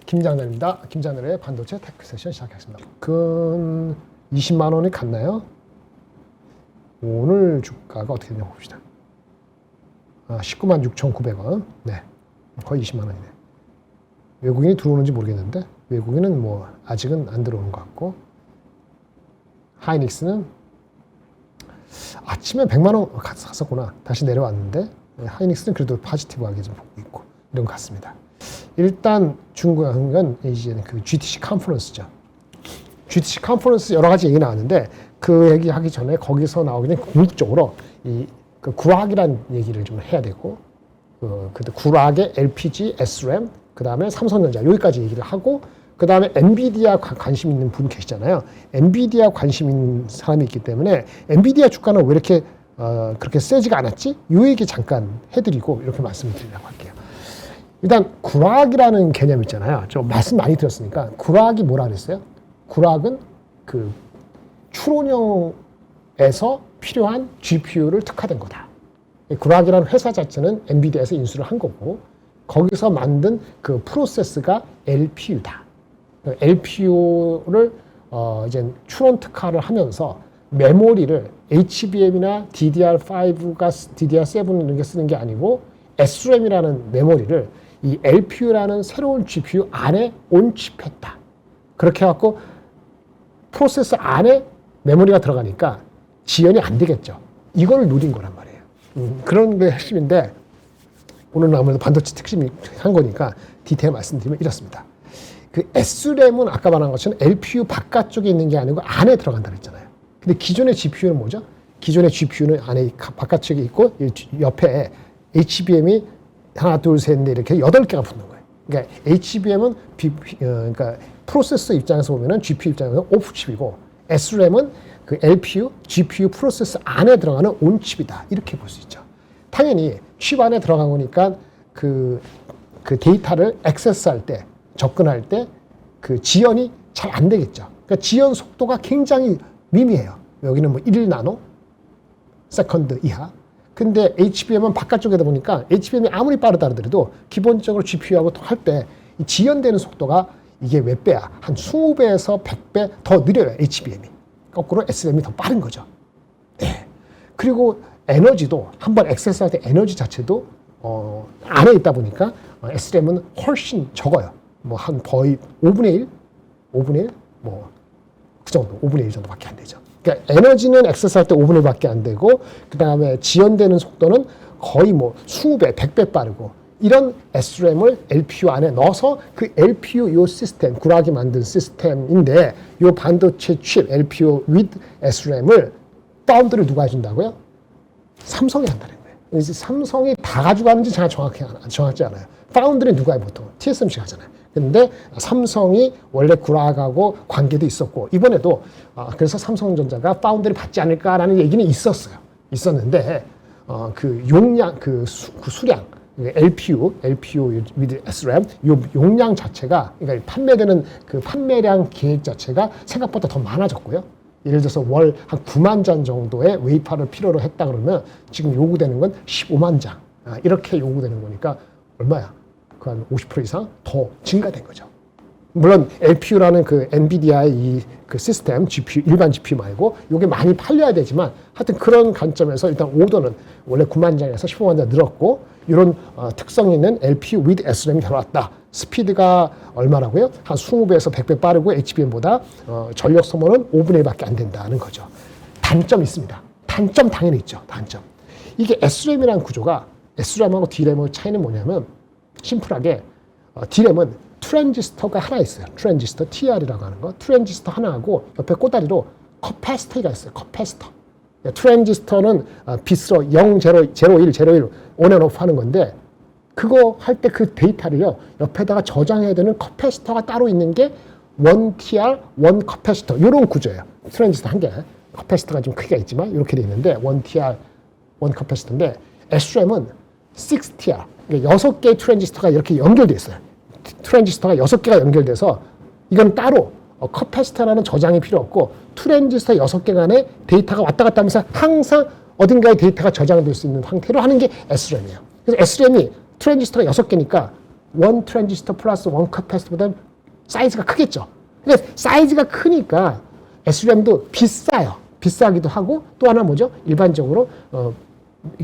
김장렬입니다. 김장렬의 반도체 테크 세션 시작하겠습니다. 근 20만 원이 갔나요? 오늘 주가가 어떻게 되나 봅시다. 19만 6,900원. 네, 거의 20만 원이네. 외국인이 들어오는지 모르겠는데 외국인은 뭐 아직은 안 들어오는 것 같고, 하이닉스는 아침에 100만 원 갔었구나. 다시 내려왔는데 하이닉스는 그래도 포지티브하게 좀 보고 있고 이런 것 같습니다. 일단 중요한 건 이제 그 GTC 컨퍼런스죠. GTC 컨퍼런스 여러 가지 얘기 나왔는데 그 얘기 하기 전에 거기서 나오기 전에 궁극적으로 그 구락이라는 얘기를 좀 해야 되고, 그 구락의 LPG, SRAM, 그 다음에 삼성전자 여기까지 얘기를 하고, 그 다음에 엔비디아 관심 있는 분 계시잖아요. 엔비디아 관심 있는 사람이 있기 때문에 엔비디아 주가는 왜 이렇게 그렇게 세지가 않았지? 이 얘기 잠깐 해드리고 이렇게 말씀을 드리려고 할게요. 일단 구락이라는 개념 있잖아요. 저 말씀 많이 들었으니까 구락이 뭐라 그랬어요? 구락은 그 추론형에서 필요한 GPU를 특화된 거다. 구락이라는 회사 자체는 엔비디아에서 인수를 한 거고, 거기서 만든 그 프로세스가 LPU다. LPU를 이제 추론 특화를 하면서 메모리를 HBM이나 DDR5가 DDR7 이렇게 쓰는 게 아니고 SRAM이라는 메모리를 이 LPU라는 새로운 GPU 안에 온칩했다. 그렇게 해갖고 프로세서 안에 메모리가 들어가니까 지연이 안 되겠죠. 이걸 노린 거란 말이에요. 그런 게 핵심인데, 오늘은 아무래도 반도체 특심이 한 거니까 디테일 말씀드리면 이렇습니다. 그 SRAM은 아까 말한 것처럼 LPU 바깥쪽에 있는 게 아니고 안에 들어간다고 했잖아요. 근데 기존의 GPU는 뭐죠? 기존의 GPU는 안에 바깥쪽에 있고 옆에 HBM이 하나, 둘, 셋, 넷 이렇게 8개가 붙는 거예요. 그러니까 HBM은 그러니까 프로세서 입장에서 보면은 GPU 입장에서 오프칩이고, SRAM은 그 LPU, GPU 프로세서 안에 들어가는 온칩이다. 이렇게 볼 수 있죠. 당연히 칩 안에 들어간 거니까 그 데이터를 액세스할 때, 접근할 때 그 지연이 잘 안 되겠죠. 그러니까 지연 속도가 굉장히 미미해요. 여기는 뭐 1나노 세컨드 이하. 근데 HBM은 바깥쪽에다 보니까 HBM이 아무리 빠르다 하더라도 기본적으로 GPU하고 할 때 지연되는 속도가 이게 몇 배야? 한 20배에서 100배 더 느려요, HBM이. 거꾸로 SRAM이 더 빠른 거죠. 네. 그리고 에너지도 한번 액세스할 때 에너지 자체도 안에 있다 보니까 SRAM은 훨씬 적어요. 뭐 한 거의 5분의 1? 5분의 1? 뭐 그 정도, 5분의 1 정도밖에 안 되죠. 그러니까 에너지는 액세스할 때 5분의 1밖에 안 되고, 그 다음에 지연되는 속도는 거의 뭐 20배, 100배 빠르고, 이런 SRAM을 LPU 안에 넣어서 그 LPU 요 시스템, 구락이 만든 시스템인데, 요 반도체 칩 LPU with SRAM을 파운드를 누가 해준다고요? 삼성이 한다는 거예요. 이제 삼성이 다 가져가는지 제가 정확지 않아요. 파운드는 누가 해 보통? TSMC가 하잖아요. 근데 삼성이 원래 구락하고 관계도 있었고, 이번에도 그래서 삼성전자가 파운드를 받지 않을까라는 얘기는 있었는데 그 용량, 그 수량, LPU with SRAM 요 용량 자체가, 그러니까 판매되는 그 판매량 계획 자체가 생각보다 더 많아졌고요. 예를 들어서 월 한 9만 장 정도의 웨이퍼를 필요로 했다 그러면 지금 요구되는 건 15만 장. 이렇게 요구되는 거니까 얼마야? 그 한 50% 이상 더 증가된 거죠. 물론 LPU라는 그 엔비디아의 이 그 시스템 GPU, 일반 GPU 말고 요게 많이 팔려야 되지만, 하여튼 그런 관점에서 일단 오더는 원래 9만 장에서 15만 장 늘었고, 이런 특성 있는 LPU with SRAM이 들어왔다. 스피드가 얼마라고요? 한 20배에서 100배 빠르고 HBM보다 전력 소모는 5분의 1밖에 안 된다는 거죠. 단점이 있습니다. 단점 당연히 있죠. 단점. 이게 SRAM이라는 구조가, SRAM하고 D램의 차이는 뭐냐면, 심플하게 D램은 트랜지스터가 하나 있어요. 트랜지스터, TR이라고 하는 거. 트랜지스터 하나하고 옆에 꼬다리로 커패시터가 있어요. 커패시터. 트랜지스터는 빛으로 0, 0, 0, 1, 0, 1 on and off 하는 건데, 그거 할 때 그 데이터를요, 옆에다가 저장해야 되는 커패시터가 따로 있는 게 1TR, 1커패시터. 이런 구조예요. 트랜지스터 한 개. 커패시터가 좀 크기가 있지만 이렇게 돼 있는데 1TR, 1커패시터인데, SRAM은 6TR. 그러니까 6개의 트랜지스터가 이렇게 연결돼 있어요. 트랜지스터가 6개가 연결돼서 이건 따로 커패시터라는 저장이 필요 없고, 트랜지스터 6개 간에 데이터가 왔다 갔다 하면서 항상 어딘가에 데이터가 저장될 수 있는 상태로 하는 게 SRAM이에요. 그래서 SRAM이 트랜지스터가 6개니까 원 트랜지스터 플러스 원 커패시터보다 사이즈가 크겠죠. 근데 사이즈가 크니까 SRAM도 비싸요. 비싸기도 하고 또 하나 뭐죠? 일반적으로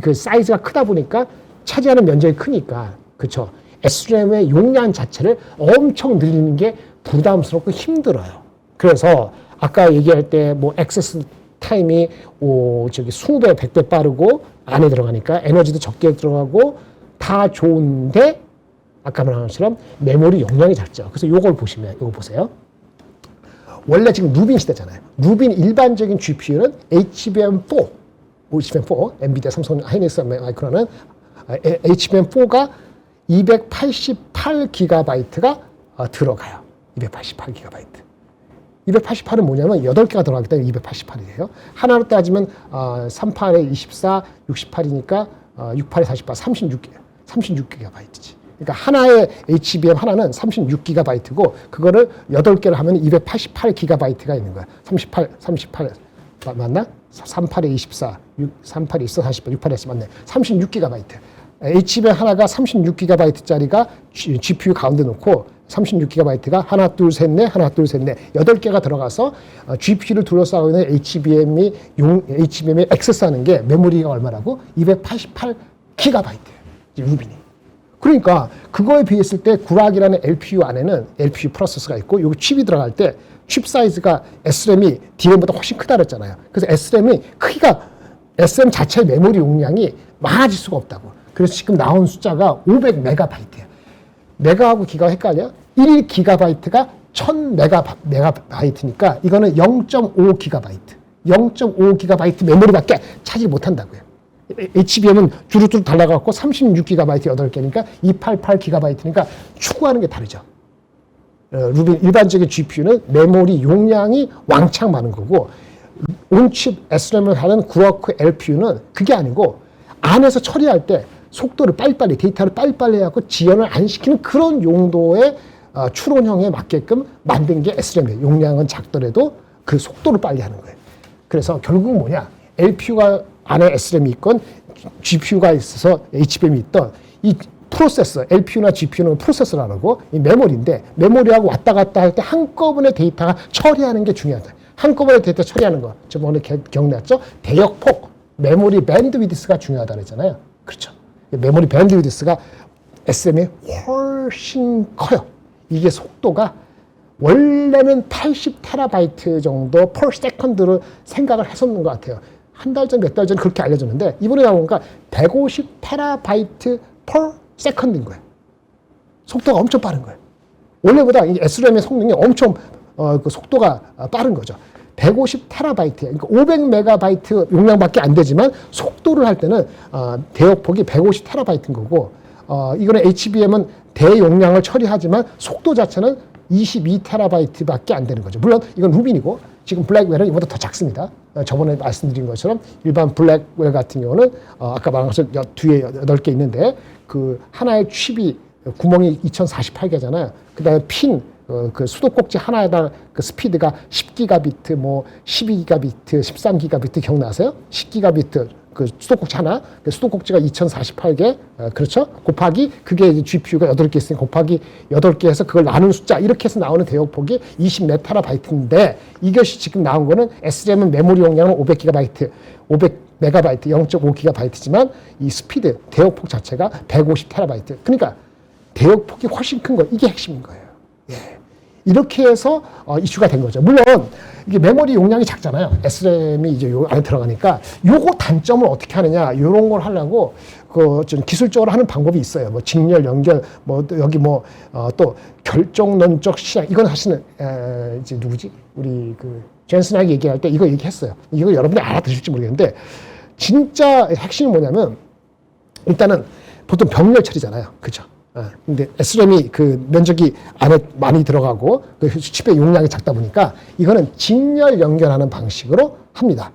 그 사이즈가 크다 보니까 차지하는 면적이 크니까 그렇죠. SRAM의 용량 자체를 엄청 늘리는 게 부담스럽고 힘들어요. 그래서 아까 얘기할 때 뭐 액세스 타임이 20배, 100배 빠르고 안에 들어가니까 에너지도 적게 들어가고 다 좋은데 아까 말한 것처럼 메모리 용량이 작죠. 그래서 이걸 보시면 이거 보세요. 원래 지금 루빈 시대잖아요. 루빈 일반적인 GPU는 HBM4, 엔비디아, 삼성, 하이닉스, 마이크론은 HBM4가 288GB가 들어가요. 288GB. 288은 뭐냐면 8개가 들어가기 때문에 288이에요. 하나로 따지면 38에 24, 68이니까 68에 48, 36GB지. 그러니까 하나의 HBM 하나는 36GB고 그거를 8개를 하면 288GB가 있는 거야. 38 맞나? 38에 24, 38에 24, 48, 68에 24 맞네. 36GB. HBM 하나가 36GB짜리가 GPU 가운데 놓고 36GB가 하나, 둘, 셋, 넷, 하나, 둘, 셋, 넷, 8개가 들어가서 GPU를 둘러싸고 있는 HBM에 액세스하는 게 메모리가 얼마라고? 288GB. 루빈이. 그러니까 그거에 비했을 때 구락이라는 LPU 안에는 LPU 프로세서가 있고 여기 칩이 들어갈 때 칩 사이즈가 SRAM이 DRAM보다 훨씬 크다 그랬잖아요. 그래서 SRAM이 크기가 SRAM 자체의 메모리 용량이 많아질 수가 없다고. 그래서 지금 나온 숫자가 500MB예요. 메가하고 기가가 헷갈려? 1GB가 1000MB니까 이거는 0.5GB. 0.5GB 메모리밖에 차지 못한다고요. HBM은 주루주루 달라갖고 36GB 8개니까 288GB니까 추구하는 게 다르죠. 루빈 일반적인 GPU는 메모리 용량이 왕창 많은 거고 온칩 SRAM을 하는 구워크 LPU는 그게 아니고 안에서 처리할 때 속도를 빨리빨리 데이터를 빨리빨리 해갖고 지연을 안 시키는 그런 용도의 추론형에 맞게끔 만든 게 SRAM이에요. 용량은 작더라도 그 속도를 빨리 하는 거예요. 그래서 결국은 뭐냐 LPU가 안에 SRAM이 있건 GPU가 있어서 HBM이 있던 이 프로세서, LPU나 GPU는 프로세서라고 이 메모리인데 메모리하고 왔다 갔다 할 때 한꺼번에 데이터가 처리하는 게 중요하다. 한꺼번에 데이터 처리하는 거. 저번에 기억났죠? 대역폭, 메모리 밴드위드스가 중요하다 그랬잖아요. 그렇죠. 메모리 밴드위드스가 SRAM이 훨씬 커요. 이게 속도가 원래는 80TB 정도 per second로 생각을 했었는 것 같아요. 한 달 전, 몇 달 전 그렇게 알려줬는데 이번에 나오니까 150TB per second인 거예요. 속도가 엄청 빠른 거예요. 원래보다 이 SRAM의 성능이 엄청 그 속도가 빠른 거죠. 150TB, 그러니까 500MB 용량밖에 안 되지만 속도를 할 때는 대역폭이 150TB인 거고 이거는 HBM은 대용량을 처리하지만 속도 자체는 22TB밖에 안 되는 거죠. 물론 이건 루빈이고 지금 블랙웰은 이보다 더 작습니다. 저번에 말씀드린 것처럼 일반 블랙웰 같은 경우는 아까 말한 것처럼 뒤에 8개 있는데 그 하나의 칩이 구멍이 2048개잖아요. 그 다음에 그 수도꼭지 하나에다 그 스피드가 10기가비트, 뭐 12기가비트, 13기가비트 기억나세요? 10기가비트 그 수도꼭지 하나, 그 수도꼭지가 2048개, 그렇죠? 곱하기 그게 이제 GPU가 8개 있으니 곱하기 8개 해서 그걸 나눈 숫자 이렇게 해서 나오는 대역폭이 20MB인데 이것이 지금 나온 거는 SRAM은 메모리 용량은 500GB, 0.5GB지만 이 스피드 대역폭 자체가 150TB. 그러니까 대역폭이 훨씬 큰 거 이게 핵심인 거예요. 예. 이렇게 해서 이슈가 된 거죠. 물론 이게 메모리 용량이 작잖아요. SRAM이 이제 요 안에 들어가니까 요거 단점을 어떻게 하느냐 이런 걸 하려고 좀 기술적으로 하는 방법이 있어요. 뭐 직렬 연결, 뭐 여기 또 결정론적 시장 이건 사실은 이제 누구지? 우리 그 젠슨하게 얘기할 때 이거 얘기했어요. 이거 여러분이 알아들으실지 모르겠는데 진짜 핵심이 뭐냐면 일단은 보통 병렬 처리잖아요. 그죠? 근데 SRAM이 그 면적이 안에 많이 들어가고 그 칩의 용량이 작다 보니까 이거는 직렬 연결하는 방식으로 합니다.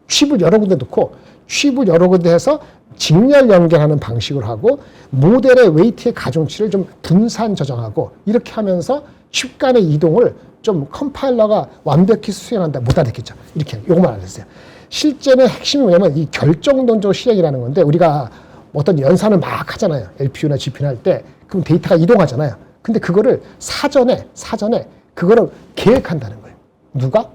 칩을 여러 군데 놓고 칩을 여러 군데 해서 직렬 연결하는 방식으로 하고 모델의 웨이트의 가중치를 좀 분산 조정하고 이렇게 하면서 칩 간의 이동을 좀 컴파일러가 완벽히 수행한다. 못 알아듣겠죠. 이렇게 요것만 알려주세요. 실제는 핵심이 뭐냐면 이 결정론적 실행이라는 건데 우리가 어떤 연산을 막 하잖아요. LPU나 GPU나 할 때. 그럼 데이터가 이동하잖아요. 근데 그거를 사전에 그거를 계획한다는 거예요. 누가?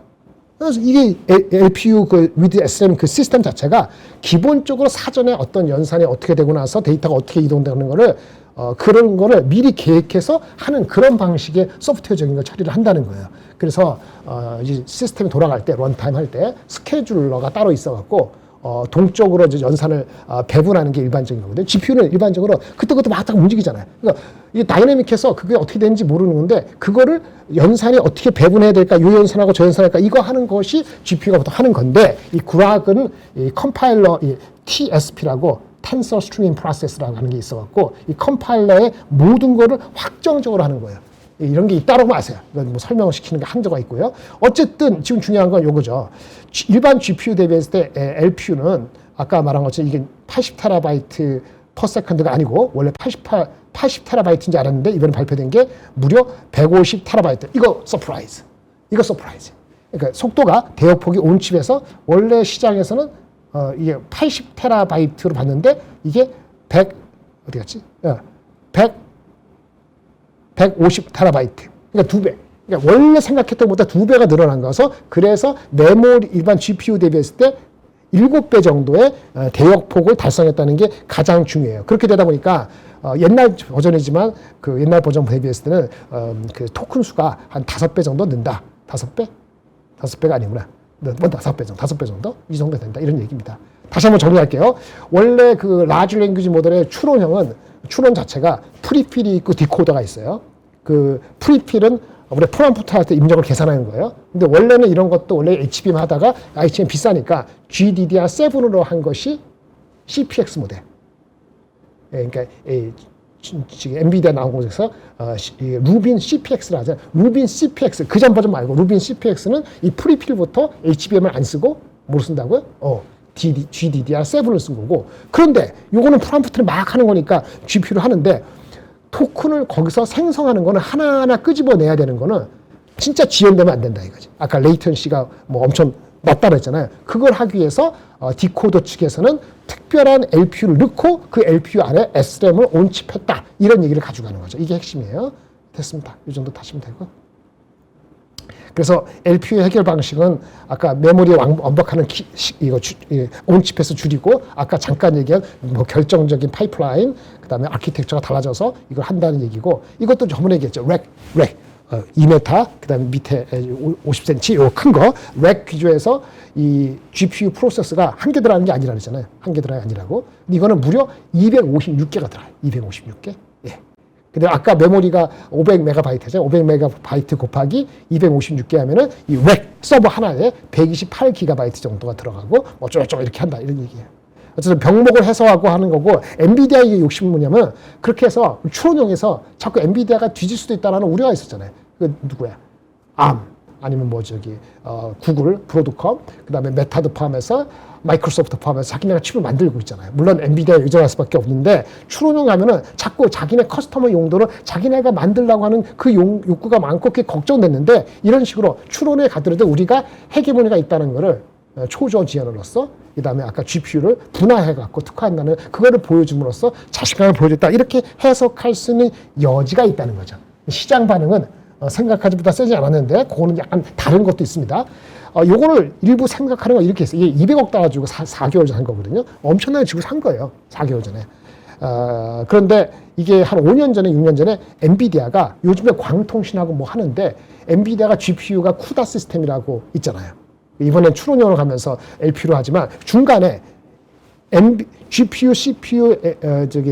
그래서 이게 LPU with SRAM 그 시스템 자체가 기본적으로 사전에 어떤 연산이 어떻게 되고 나서 데이터가 어떻게 이동되는 거를 그런 거를 미리 계획해서 하는 그런 방식의 소프트웨어적인 걸 처리를 한다는 거예요. 그래서 이제 시스템이 돌아갈 때 런타임 할 때 스케줄러가 따로 있어갖고 동적으로 이제 연산을 배분하는 게 일반적인 거거든요. GPU는 일반적으로 그때그때 막 움직이잖아요. 그러니까 이게 다이내믹해서 그게 어떻게 되는지 모르는 건데 그거를 연산이 어떻게 배분해야 될까, 요 연산하고 저 연산할까 이거 하는 것이 GPU가 보통 하는 건데 이 구락은 이 컴파일러 이 TSP라고 Tensor Streaming Process라고 하는 게 있어갖고 이 컴파일러의 모든 거를 확정적으로 하는 거예요. 이런 게 있다라고 아세요. 이건 뭐 설명을 시키는 게 한계가 있고요. 어쨌든 지금 중요한 건 요거죠. 일반 GPU 대비했을 때 LPU는 아까 말한 것처럼 이게 80TB per second가 아니고 원래 80TB인지 알았는데 이번에 발표된 게 무려 150TB. 이거 서프라이즈. 그러니까 속도가 대역폭이 온칩에서 원래 시장에서는 이게 80TB로 봤는데 이게 100 어디 갔지? 150TB. 그러니까 2배. 그러니까 원래 생각했던 것보다 2배가 늘어난 거서 그래서 메모리 일반 GPU 대비했을 때 7배 정도의 대역폭을 달성했다는 게 가장 중요해요. 그렇게 되다 보니까 옛날 버전이지만 그 옛날 버전 대비했을 때는 그 토큰 수가 한 5배 정도 는다. 5배? 5배가 아니구나. 뭐 5배 정도? 이 정도 된다. 이런 얘기입니다. 다시 한번 정리할게요. 원래 그 라지 랭귀지 모델의 추론 자체가 프리필이 있고 디코더가 있어요. 그 프리필은 우리 프롬프트 할 때 입력을 계산하는 거예요. 근데 원래는 이런 것도 원래 HBM 하다가 HBM 비싸니까 GDDR7으로 한 것이 CPX 모델. 그러니까 지금 엔비디아 나온 곳에서 루빈 CPX를 하잖아요. 루빈 CPX 그 전 버전 말고 루빈 CPX는 이 프리필부터 HBM을 안 쓰고 뭘 쓴다고요? GDDR7을 쓴 거고. 그런데 요거는 프롬프트를 막 하는 거니까 GPU를 하는데 토큰을 거기서 생성하는 거는 하나하나 끄집어내야 되는 거는 진짜 지연되면 안 된다 이거지. 아까 레이턴시가 뭐 엄청 낮다고 했잖아요. 그걸 하기 위해서 디코더 측에서는 특별한 LPU를 넣고 그 LPU 안에 SRAM을 온칩했다. 이런 얘기를 가져가는 거죠. 이게 핵심이에요. 됐습니다. 이 정도 타시면 되고. 그래서 LPU 해결 방식은 아까 메모리에 완벽하는 온칩해서 줄이고 아까 잠깐 얘기한 뭐 결정적인 파이프라인 그다음에 아키텍처가 달라져서 이걸 한다는 얘기고 이것도 저번에 얘기했죠. 렉 2m 그다음에 밑에 50cm 요 큰 거 렉 기조에서 이 GPU 프로세서가 한 개 들어가는 게 아니라 그랬잖아요. 한 개 들어가는 게 아니라고. 근데 이거는 무려 256개가 들어가요. 256개. 예. 근데 아까 메모리가 500MB잖아요. 500MB 곱하기 256개 하면은 이 렉 서버 하나에 128GB 정도가 들어가고 어쩌고저쩌고 이렇게 한다 이런 얘기예요. 어쨌든 병목을 해소하고 하는 거고 엔비디아의 욕심은 뭐냐면 그렇게 해서 추론용에서 자꾸 엔비디아가 뒤질 수도 있다는 우려가 있었잖아요. 그 누구야? 아니면 뭐 저기 구글, 브로드컴, 그다음에 메타도 포함해서 마이크로소프트 포함해서 자기네가 칩을 만들고 있잖아요. 물론 엔비디아에 의존할 수밖에 없는데 추론용 하면은 자꾸 자기네 커스터머 용도를 자기네가 만들려고 하는 그 욕구가 많고 그게 걱정됐는데 이런 식으로 추론에 가더라도 우리가 헤게모니가 있다는 거를 초저 지연으로써 그다음에 아까 GPU를 분화해갖고 특화한다는 그거를 보여줌으로써 자신감을 보여줬다. 이렇게 해석할 수 있는 여지가 있다는 거죠. 시장 반응은 생각하지보다 세지 않았는데 그거는 약간 다른 것도 있습니다. 요거를 일부 생각하는 건 이렇게 했어요. 이게 200억 달러 주고 4개월 전에 산 거거든요. 엄청나게 주고 산 거예요. 4개월 전에. 그런데 이게 한 5년 전에 6년 전에 엔비디아가 요즘에 광통신하고 뭐 하는데 엔비디아가 GPU가 쿠다 시스템이라고 있잖아요. 이번엔 추론용으로 가면서 LPU로 하지만 중간에 GPU, CPU,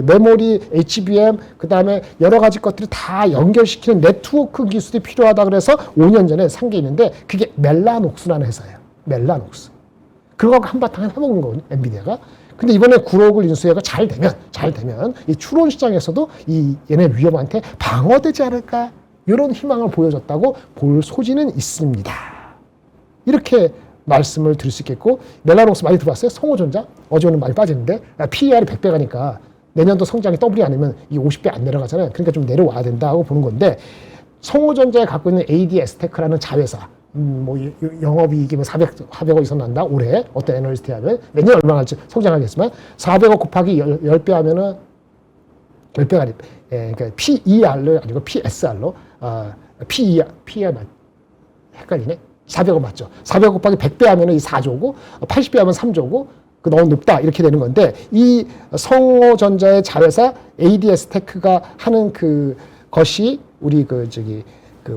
메모리, HBM, 그 다음에 여러 가지 것들을 다 연결시키는 네트워크 기술이 필요하다 그래서 5년 전에 산 게 있는데 그게 멜라녹스라는 회사예요. 멜라녹스. 그거 한바탕 해먹은 거거든요, 엔비디아가. 근데 이번에 9억을 인수해가 잘 되면 이 추론 시장에서도 얘네 위험한테 방어되지 않을까 이런 희망을 보여줬다고 볼 소지는 있습니다. 이렇게 말씀을 드릴 수 있겠고 멜라녹스 많이 들어봤어요? 성호전자? 어제 오늘 많이 빠지는데 PER이 100배 가니까 내년도 성장이 더블이 아니면 이 50배 안 내려가잖아요. 그러니까 좀 내려와야 된다고 보는 건데 성호전자에 갖고 있는 ADS테크라는 자회사 뭐 영업이익이 뭐 400억 이상 난다 올해 어떤 애널리스트 하면 내년 얼마나 할지 성장하겠지만 400억 곱하기 10배 하면은 10배가 아니 그러니까 PER로 아니고 PSR로 PER 헷갈리네. 400억 맞죠? 400억 곱하기 100배 하면은 이 4조고 80배 하면 3조고 그 너무 높다 이렇게 되는 건데 이 성호전자의 자회사 ADS테크가 하는 그 것이 우리 그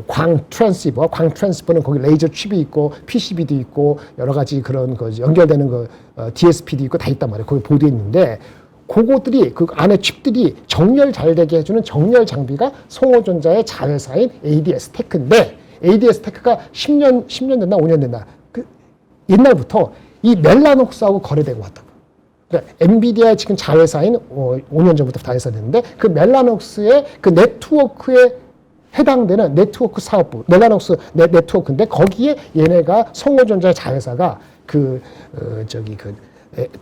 광 트랜시버는 거기 레이저 칩이 있고 PCB도 있고 여러 가지 그런 그 연결되는 그 DSP도 있고 다 있단 말이에요. 거기 보드에 있는데 그거들이 그 안에 칩들이 정렬 잘 되게 해주는 정렬 장비가 성호전자의 자회사인 ADS테크인데 ADS테크가 10년 됐나 5년 됐나 그 옛날부터 이 멜라녹스하고 거래되고 왔다고. 그러니까 엔비디아의 지금 자회사인 5년 전부터 자회사 됐는데 그 멜라녹스의 그 네트워크에 해당되는 네트워크 사업부, 멜라녹스 네트워크인데 거기에 얘네가 성호전자의 자회사가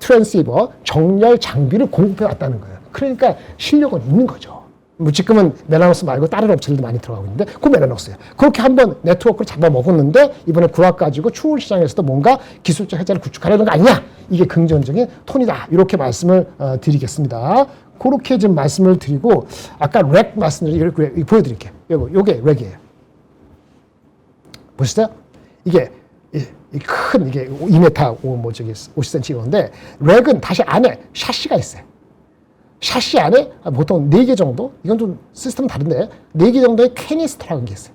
트랜시버 정렬 장비를 공급해 왔다는 거예요. 그러니까 실력은 있는 거죠. 뭐 지금은 멜라녹스 말고 다른 업체들도 많이 들어가고 있는데 그 멜라녹스예요. 그렇게 한번 네트워크를 잡아먹었는데 이번에 구학 가지고 추울 시장에서도 뭔가 기술적 해자를 구축하려는 거 아니냐. 이게 긍정적인 톤이다. 이렇게 말씀을 드리겠습니다. 그렇게 좀 말씀을 드리고 아까 렉 말씀드린 이렇게 보여드릴게요. 요게 렉이에요. 보시죠? 이게 큰 이게 2m 50cm 이건데 렉은 다시 안에 샤시가 있어요. 샤시 안에 보통 4개 정도, 이건 좀 시스템 다른데 4개 정도의 캐니스터라는 게 있어요.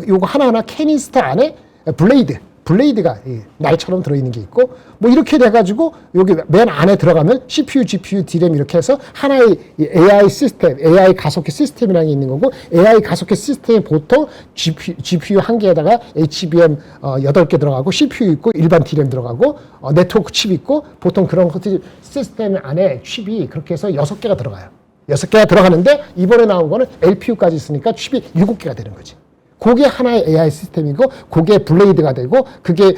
요거 하나하나 캐니스터 안에 블레이드가 날처럼 들어있는 게 있고 뭐 이렇게 돼가지고 여기 맨 안에 들어가면 CPU, GPU, DRAM 이렇게 해서 하나의 AI 시스템, AI 가속기 시스템이라는 게 있는 거고 AI 가속기 시스템이 보통 GPU 한 개에다가 HBM 8개 들어가고 CPU 있고 일반 DRAM 들어가고 네트워크 칩 있고 보통 그런 것들이 시스템 안에 칩이 그렇게 해서 6개가 들어가요. 6개가 들어가는데 이번에 나온 거는 LPU까지 있으니까 칩이 7개가 되는 거지. 그게 하나의 AI 시스템이고, 그게 블레이드가 되고, 그게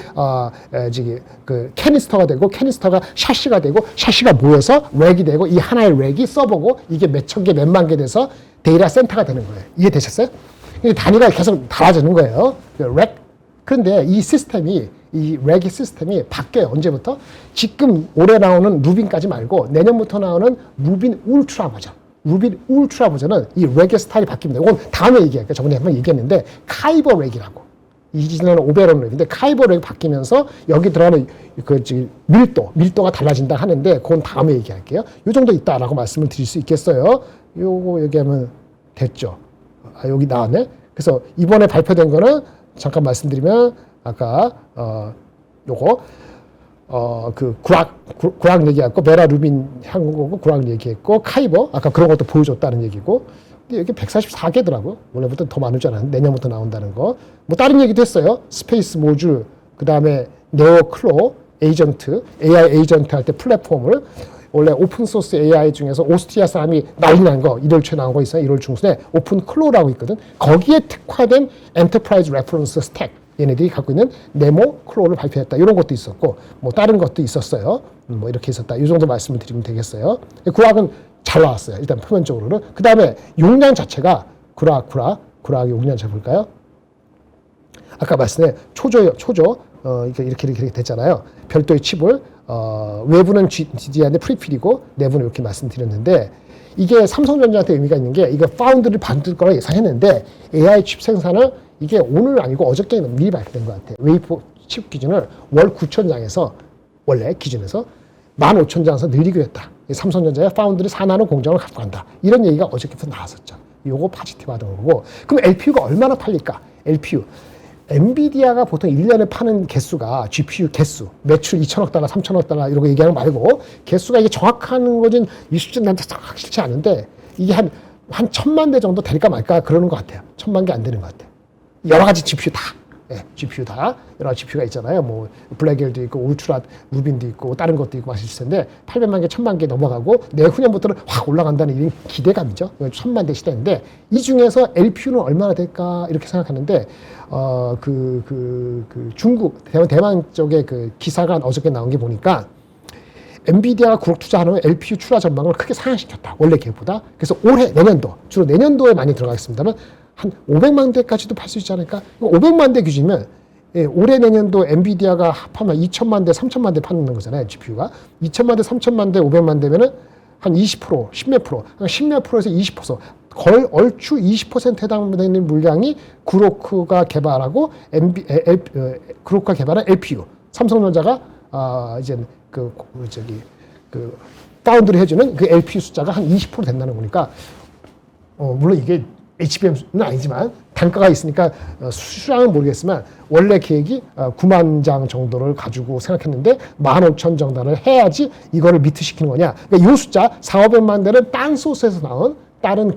그 캐니스터가 되고, 캐니스터가 샤시가 되고, 샤시가 모여서 렉이 되고, 이 하나의 렉이 서버고, 이게 몇천 개, 몇만 개 돼서 데이터 센터가 되는 거예요. 이해되셨어요? 단위가 계속 달라지는 거예요. 렉. 그런데 이 시스템이, 이 렉의 시스템이 바뀌어요. 언제부터? 지금 올해 나오는 루빈까지 말고, 내년부터 나오는 루빈 울트라 버전. 루빈 울트라 버전은 이 렉의 스타일이 바뀝니다. 이건 다음에 얘기할게요. 저번에 한번 얘기했는데 카이버 렉이라고. 이전에는 오베론 렉인데 카이버 렉이 바뀌면서 여기 들어가는 밀도가 달라진다 하는데 그건 다음에 얘기할게요. 이 정도 있다라고 말씀을 드릴 수 있겠어요. 요거 얘기하면 됐죠. 여기 나왔네. 그래서 이번에 발표된 거는 잠깐 말씀드리면 아까 요거 구락 얘기했고, 메라 루빈 향거고 구락 얘기했고, 카이버, 아까 그런 것도 보여줬다는 얘기고, 근데 여기 144개더라고요. 원래부터 더 많을 줄 알았는데, 내년부터 나온다는 거. 뭐, 다른 얘기도 했어요. 스페이스 모듈, 그 다음에 네오클로, 에이전트, AI 에이전트 할 때 플랫폼을, 원래 오픈소스 AI 중에서 오스트리아 사람이 난리 난 거, 1월 초에 나온 거 있어요. 1월 중순에 오픈클로라고 있거든. 거기에 특화된 엔터프라이즈 레퍼런스 스택. 얘네들이 갖고 있는 네모 클로를 발표했다. 이런 것도 있었고, 뭐 다른 것도 있었어요. 뭐 이렇게 있었다. 이 정도 말씀을 드리면 되겠어요. 구락은 잘 나왔어요. 일단 표면적으로는. 그 다음에 용량 자체가 구락 용량 잘 볼까요? 아까 말씀에 초조요. 이렇게 됐잖아요. 별도의 칩을 외부는 DDR인데 프리필이고 내부는 이렇게 말씀드렸는데 이게 삼성전자한테 의미가 있는 게 이거 파운드를 받을 거라 예상했는데 AI 칩 생산을 이게 오늘 아니고 어저께 미리 발표된 것 같아요. 웨이포 칩 기준을 월 9,000장에서 원래 기준에서 15,000장에서 늘리기로 했다. 삼성전자의 파운드리 4나노 공장을 갖고 간다. 이런 얘기가 어저께부터 나왔었죠. 요거 포지티브 하던 거고. 그럼 LPU가 얼마나 팔릴까? LPU. 엔비디아가 보통 1년에 파는 개수가 GPU 개수, 매출 2천억 달러, 3천억 달러 이런 거 얘기하는 거 말고 개수가 이게 정확한 거진 이 수준 나한테 확실치 않은데 이게 한 1,000만 대 정도 될까 말까 그러는 것 같아요. 1,000만 개 안 되는 것 같아요. 여러 가지 GPU 다. GPU 다. 여러 가지 GPU가 있잖아요. 뭐, 블랙엘도 있고, 울트라, 루빈도 있고, 다른 것도 있고, 마실 텐데, 800만 개, 1,000만 개 넘어가고, 내후년부터는 확 올라간다는 이런 기대감이죠. 1,000만 대 시대인데, 이 중에서 LPU는 얼마나 될까, 이렇게 생각하는데, 중국, 대만 쪽에 그 기사가 어저께 나온 게 보니까, 엔비디아가 9억 투자하는 LPU 출하 전망을 크게 상향시켰다. 원래 계획보다. 그래서 올해, 내년도, 주로 내년도에 많이 들어가겠습니다만, 한 500만 대까지도 팔 수 있지 않을까? 500만 대 규제면 올해 내년도 엔비디아가 합하면 2천만 대, 3천만 대 파는 거잖아요. GPU가. 2천만 대, 3천만 대, 500만 대면은 한 20%, 10몇 프로, 10몇 프로에서 20%, 얼추 20% 해당되는 물량이 그로크가 개발하고 그로크가 개발한 LPU, 삼성전자가 이제 그 파운드를 해주는 그 LPU 숫자가 한 20% 된다는 거니까 물론 이게 HBM은 아니지만 단가가 있으니까 수량은 모르겠지만 원래 계획이 9만 장 정도를 가지고 생각했는데 15,000 정도를 해야지 이거를 미트시키는 거냐. 그러니까 이 숫자 4,500만 대는 딴 소스에서 나온 다른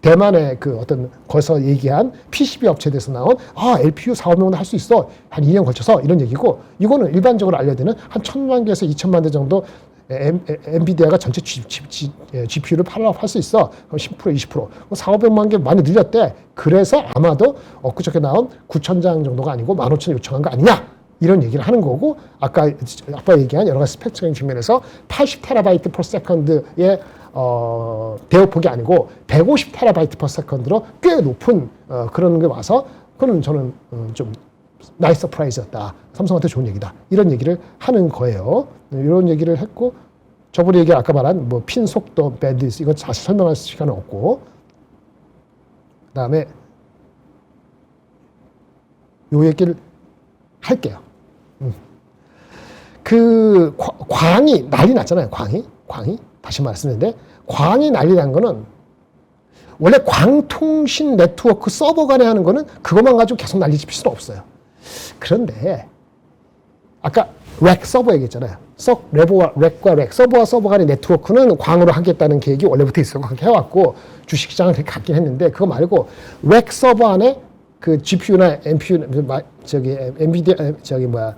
대만의 어떤 거기서 얘기한 PCB 업체에서 나온 LPU 4,500만 대 할 수 있어. 한 2년 걸쳐서 이런 얘기고 이거는 일반적으로 알려드는 한 1,000만 개에서 2,000만 대 정도 엔비디아가 전체 GPU를 팔 수 있어. 10%, 20%. 4,500만 개 많이 늘렸대. 그래서 아마도 엊그저께 나온 9,000장 정도가 아니고 15,000 요청한 거 아니냐. 이런 얘기를 하는 거고 아까 얘기한 여러 가지 스펙적인 측면에서 80TB per second의 대역폭이 아니고 150TB per second로 꽤 높은 그런 게 와서 그거는 저는 좀 나이스 서프라이즈였다. 삼성한테 좋은 얘기다. 이런 얘기를 하는 거예요. 이런 얘기를 했고 저번에 아까 말한 핀 속도, 밴드위스 이건 다시 설명할 시간은 없고 그다음에 요 얘기를 할게요. 그 광이 난리 났잖아요. 광이 다시 말씀드리는데 광이 난리 난 거는 원래 광통신 네트워크 서버 간에 하는 거는 그것만 가지고 계속 난리 칠 수는 없어요. 그런데 아까 렉 서버 얘기했잖아요. 렉과 렉 서버와 서버 간의 네트워크는 광으로 하겠다는 계획이 원래부터 있었고 그렇게 해왔고 주식시장을 그렇게 갖긴 했는데 그거 말고 렉 서버 안에 그 GPU나 NPU 엔비디아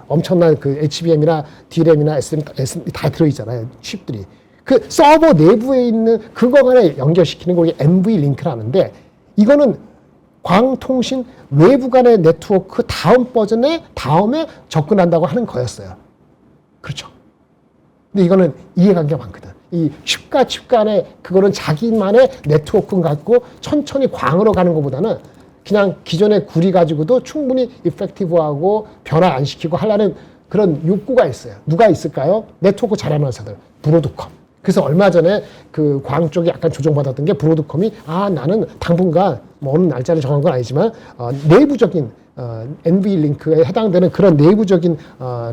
엄청난 그 HBM이나 DRAM이나 SRAM 다 들어있잖아요. 칩들이. 그 서버 내부에 있는 그거 간에 연결시키는 걸 NV 링크라는데 이거는 광통신 외부 간의 네트워크 다음 버전에 다음에 접근한다고 하는 거였어요. 그렇죠. 근데 이거는 이해관계가 많거든. 이 칩과 칩 간에 그거는 자기만의 네트워크 갖고 천천히 광으로 가는 것보다는 그냥 기존의 구리 가지고도 충분히 이펙티브하고 변화 안 시키고 하려는 그런 욕구가 있어요. 누가 있을까요? 네트워크 잘하는 회사들. 브로드컴. 그래서 얼마 전에 그 광 쪽이 약간 조정받았던 게 브로드컴이 나는 당분간 어느 날짜를 정한 건 아니지만 내부적인 NV 링크에 해당되는 그런 내부적인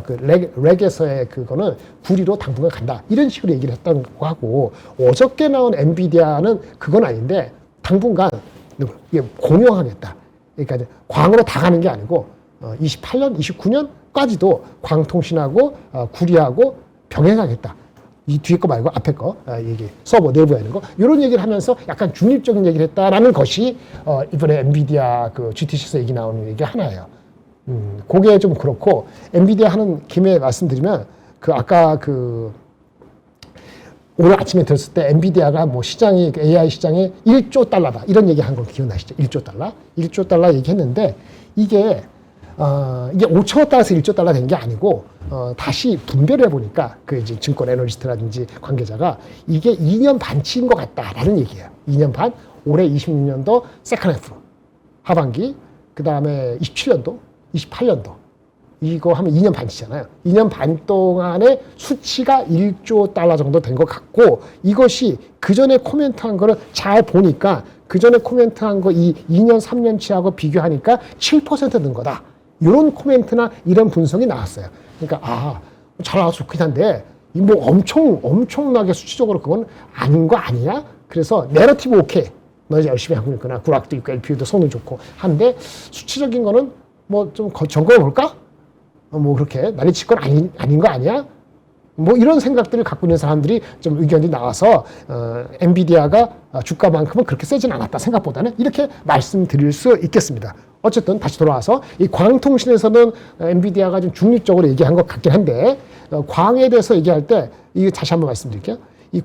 그 렉에서의 그거는 구리로 당분간 간다. 이런 식으로 얘기를 했다고 하고 어저께 나온 엔비디아는 그건 아닌데 당분간 이게 공용하겠다. 그러니까 광으로 다 가는 게 아니고 28년, 29년까지도 광통신하고 구리하고 병행하겠다. 이 뒤에 거 말고 앞에 거 얘기 서버 내부에 있는 거 이런 얘기를 하면서 약간 중립적인 얘기를 했다라는 것이 이번에 엔비디아 그 GTC에서 얘기 나오는 얘기 하나예요. 그게 좀 그렇고 엔비디아 하는 김에 말씀드리면 그 아까 그 오늘 아침에 들었을 때 엔비디아가 시장이 AI 시장이 1조 달러다 이런 얘기 한 거 기억나시죠? 1조 달러? 1조 달러 얘기했는데 이게 5천억 달러에서 1조 달러 된 게 아니고 다시 분별을 해보니까 그 이제 증권 애널리스트라든지 관계자가 이게 2년 반치인 것 같다라는 얘기예요. 2년 반, 올해 26년도 세컨 해프 하반기, 그 다음에 27년도, 28년도 이거 하면 2년 반치잖아요. 2년 반 동안의 수치가 1조 달러 정도 된 것 같고 이것이 그 전에 코멘트한 거를 잘 보니까 그 전에 코멘트한 거 이 2년, 3년치하고 비교하니까 7%는 거다. 이런 코멘트나 이런 분석이 나왔어요. 그러니까 잘 나와서 좋긴 한데 엄청나게 수치적으로 그건 아닌 거 아니야? 그래서 내러티브 오케이. 너 이제 열심히 하고 있구나. 구락도 있고 LPU도 손을 좋고 한데 수치적인 거는 좀 점검해 볼까? 그렇게 난리칠 건 아닌 거 아니야? 이런 생각들을 갖고 있는 사람들이 좀 의견이 나와서 엔비디아가 주가만큼은 그렇게 세진 않았다 생각보다는 이렇게 말씀드릴 수 있겠습니다. 어쨌든 다시 돌아와서 이 광통신에서는 엔비디아가 좀 중립적으로 얘기한 것 같긴 한데 광에 대해서 얘기할 때 이거 다시 한번 말씀드릴게요. 이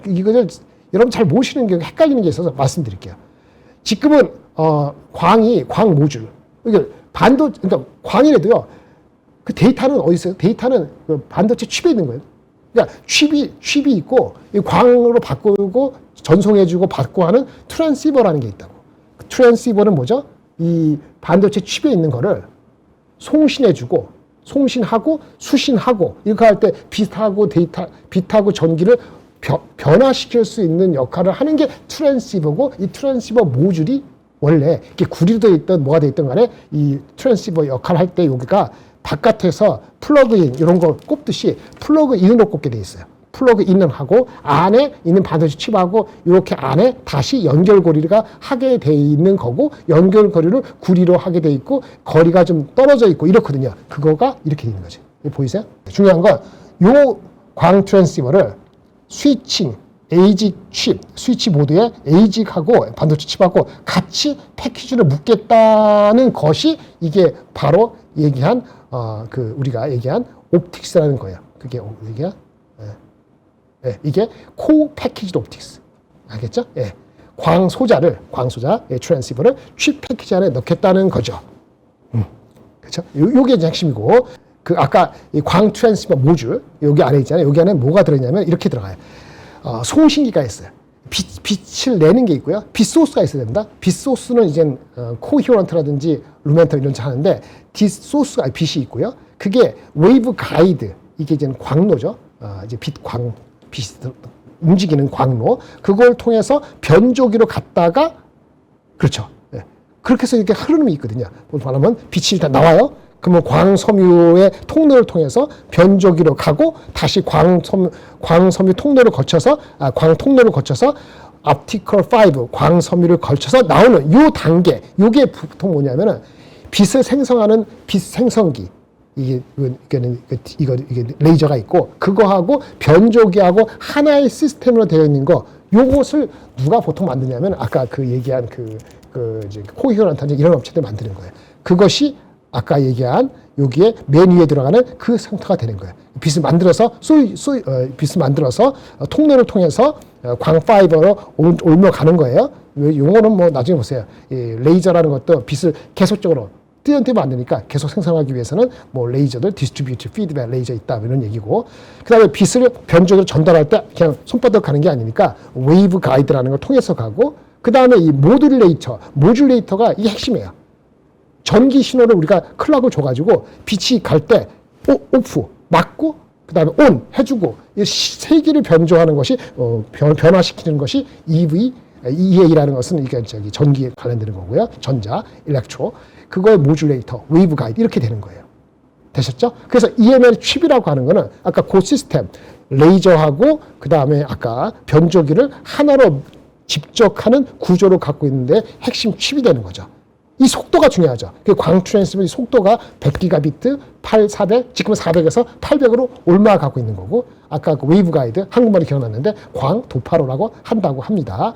이거를 여러분 잘 모르시는 게 헷갈리는 게 있어서 말씀드릴게요. 지금은 광 모듈 이게 그러니까 광이라도요. 그 데이터는 어디 있어요? 데이터는 그 반도체 칩에 있는 거예요. 그러니까 칩이 있고 이 광으로 바꾸고 전송해주고 받고 하는 트랜시버라는 게 있다고. 트랜시버는 뭐죠? 이 반도체 칩에 있는 거를 송신해주고, 송신하고, 수신하고, 이렇게 할 때 빛하고 전기를 변화시킬 수 있는 역할을 하는 게 트랜시버고, 이 트랜시버 모듈이 원래 이게 구리로 되어 있던 뭐가 되어 있던 간에 이 트랜시버 역할을 할 때 여기가 바깥에서 플러그인 이런 거 꼽듯이 플러그인으로 꼽게 되어 있어요. 플러그인을 하고 안에 있는 반도체 칩하고 이렇게 안에 다시 연결고리가 하게 돼 있는 거고, 연결고리를 구리로 하게 돼 있고 거리가 좀 떨어져 있고 이렇거든요. 그거가 이렇게 되는 거죠. 보이세요? 중요한 건 요 광 트랜시버를 스위칭, 에이직 칩, 스위치 보드에 에이직하고 반도체 칩하고 같이 패키지를 묶겠다는 것이 이게 바로 얘기한 우리가 얘기한 옵틱스라는 거예요. 그게 얘기야? 예, 이게 코 패키지드 옵틱스. 알겠죠? 예. 광소자, 트랜시버를 칩 패키지 안에 넣겠다는 거죠. 그렇죠? 요게 이제 핵심이고, 아까 이 광 트랜시버 모듈, 여기 안에 있잖아요. 여기 안에 뭐가 들어있냐면 이렇게 들어가요. 송신기가 있어요. 빛을 내는 게 있고요. 빛 소스가 있어야 됩니다. 빛 소스는 이제 코히어런트라든지 루멘터 이런 거 하는데, 소스가 빛이 있고요. 그게 웨이브 가이드, 이게 이제 광로죠. 이제 빛이 움직이는 광로, 그걸 통해서 변조기로 갔다가, 그렇죠. 네. 그렇게 해서 이렇게 흐름이 있거든요. 말하면 빛이 일단 나와요. 그러면 광섬유의 통로를 통해서 변조기로 가고, 다시 광섬유 통로를 거쳐서, 광통로를 거쳐서 optical fiber, 광섬유를 거쳐서 나오는 요 단계, 요게 보통 뭐냐면은 빛을 생성하는 빛 생성기, 이게 레이저가 있고, 그거하고 변조기하고 하나의 시스템으로 되어 있는 거, 요것을 누가 보통 만드냐면 아까 얘기한 이제 코히어런트 이런 업체들 만드는 거예요. 그것이 아까 얘기한 여기에 맨 위에 들어가는 그 상태가 되는 거예요. 빛을 만들어서 통로를 통해서 광 파이버로 옮겨가는 거예요. 용어는 뭐 나중에 보세요. 레이저라는 것도 빛을 계속적으로 띄엄띄엄 안 되니까 계속 생성하기 위해서는 뭐 레이저들, 디스트리뷰티브 피드백 레이저 있다, 이런 얘기고, 그 다음에 빛을 변조기로 전달할 때 그냥 손바닥 가는 게 아니니까 웨이브 가이드라는 걸 통해서 가고, 그 다음에 이 모듈레이터가 이게 핵심이에요. 전기 신호를 우리가 클락을 줘가지고 빛이 갈 때 오프, 막고, 그 다음에 온 해주고, 이 세 개를 변조하는 것이, 변화시키는 것이 EA라는 것은 이게 전기에 관련되는 거고요. 전자, 일렉트로. 그거의 모듈레이터, 웨이브 가이드, 이렇게 되는 거예요. 되셨죠? 그래서 EML 칩이라고 하는 거는 아까 그 시스템, 레이저하고 그 다음에 아까 변조기를 하나로 집적하는 구조를 갖고 있는데 핵심 칩이 되는 거죠. 이 속도가 중요하죠. 광 트랜스퍼의 속도가 100기가비트, 400, 지금은 400에서 800으로 올라가고 있는 거고, 아까 그 웨이브 가이드, 한국말이 기억났는데 광 도파로라고 한다고 합니다.